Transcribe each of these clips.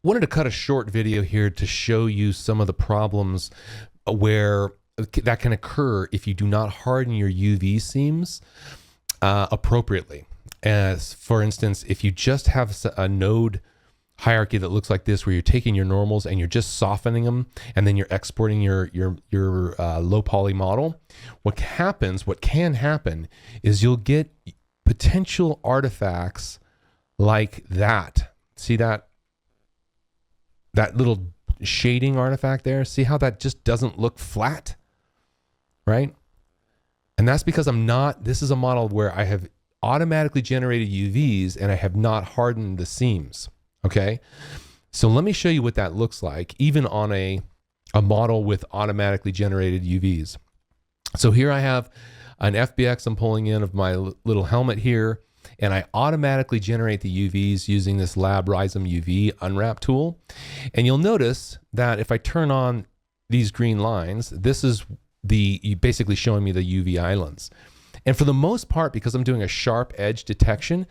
wanted to cut a short video here to show you some of the problems where that can occur if you do not harden your UV seams appropriately. As for instance, if you just have a node hierarchy that looks like this, where you're taking your normals and you're just softening them, and then you're exporting your low poly model, what can happen is you'll get potential artifacts like that. See that little shading artifact there? See how that just doesn't look flat, right? And that's because this is a model where I have automatically generated UVs and I have not hardened the seams. Okay, so let me show you what that looks like, even on a model with automatically generated UVs. So here I have an FBX I'm pulling in of my little helmet here, and I automatically generate the UVs using this Lab Rhizome UV unwrap tool. And you'll notice that if I turn on these green lines, this is basically showing me the UV islands. And for the most part, because I'm doing a sharp edge detection,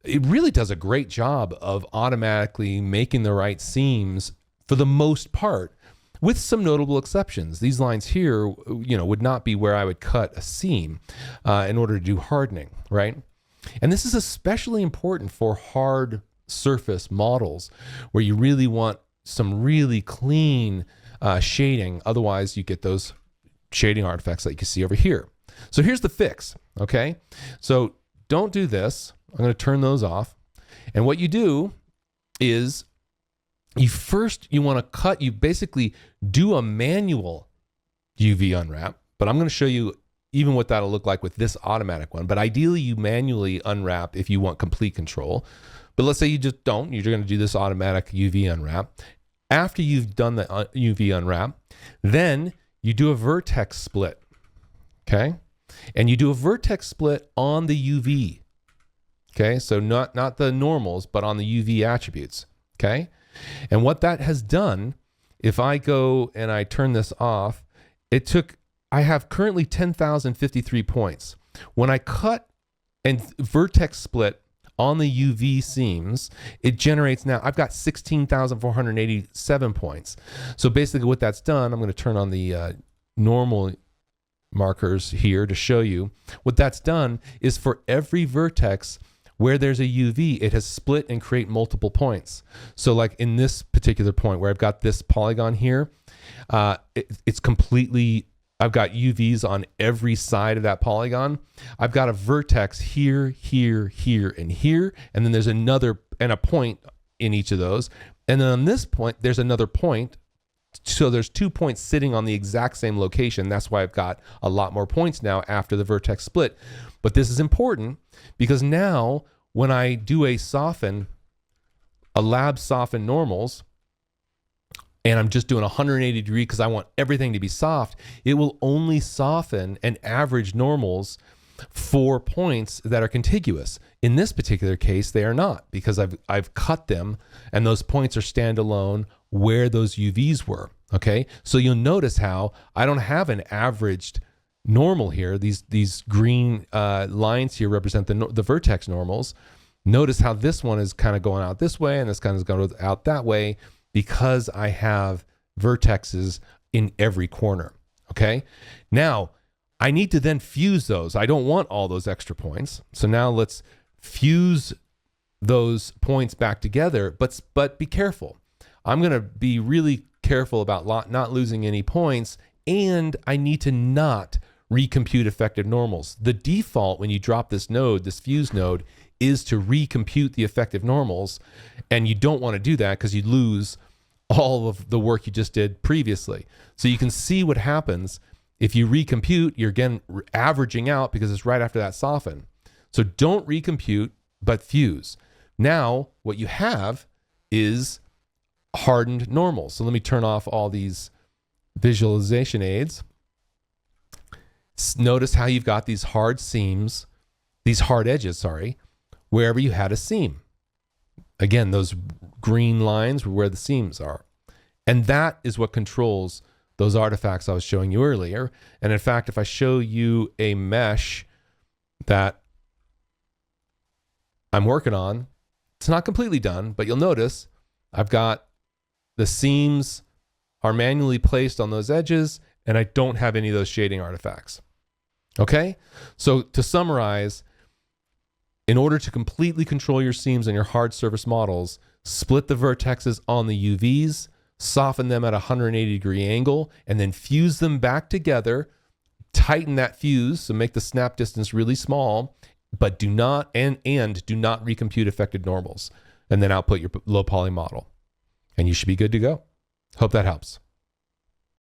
it really does a great job of automatically making the right seams for the most part, with some notable exceptions. These lines here, would not be where I would cut a seam in order to do hardening, right? And this is especially important for hard surface models where you really want some really clean shading. Otherwise, you get those shading artifacts that you can see over here. So here's the fix, okay? So don't do this. I'm going to turn those off. And what you do is you want to cut, you basically do a manual UV unwrap, but I'm going to show you even what that'll look like with this automatic one. But ideally you manually unwrap if you want complete control. But let's say you just don't, you're going to do this automatic UV unwrap. After you've done the UV unwrap, then you do a vertex split, okay? And you do a vertex split on the UV. Okay, so not the normals, but on the UV attributes, okay? And what that has done, if I go and I turn this off, I have currently 10,053 points. When I cut and vertex split on the UV seams, it generates now, I've got 16,487 points. So basically what that's done, I'm gonna turn on the normal markers here to show you. What that's done is for every vertex where there's a UV, it has split and create multiple points. So like in this particular point where I've got this polygon here, it's completely, I've got UVs on every side of that polygon. I've got a vertex here, here, here, and here, and then there's a point in each of those. And then on this point, there's another point. So there's 2 points sitting on the exact same location. That's why I've got a lot more points now after the vertex split. But this is important because now when I do a lab soften normals, and I'm just doing 180 degree because I want everything to be soft, it will only soften and average normals for points that are contiguous. In this particular case, they are not, because I've cut them and those points are standalone where those UVs were, okay? So you'll notice how I don't have an averaged normal here. These green lines here represent the vertex normals. Notice how this one is kind of going out this way and this kind of going out that way because I have vertexes in every corner, okay? Now, I need to then fuse those. I don't want all those extra points. So now let's fuse those points back together, but be careful. I'm gonna be really careful about not losing any points, and I need to not recompute effective normals. The default when you drop this node, this fuse node, is to recompute the effective normals, and you don't want to do that because you lose all of the work you just did previously. So you can see what happens if you recompute. You're again averaging out because it's right after that soften. So don't recompute, but fuse. Now what you have is hardened normals. So let me turn off all these visualization aids. Notice how you've got these hard seams, these hard edges, sorry, wherever you had a seam. Again, those green lines were where the seams are. And that is what controls those artifacts I was showing you earlier. And in fact, if I show you a mesh that I'm working on, it's not completely done, but you'll notice I've got the seams are manually placed on those edges, and I don't have any of those shading artifacts. Okay? So to summarize, in order to completely control your seams and your hard surface models, split the vertexes on the UVs, soften them at a 180-degree angle, and then fuse them back together. Tighten that fuse, so make the snap distance really small, but do not do not recompute affected normals, and then output your low poly model, and you should be good to go. Hope that helps.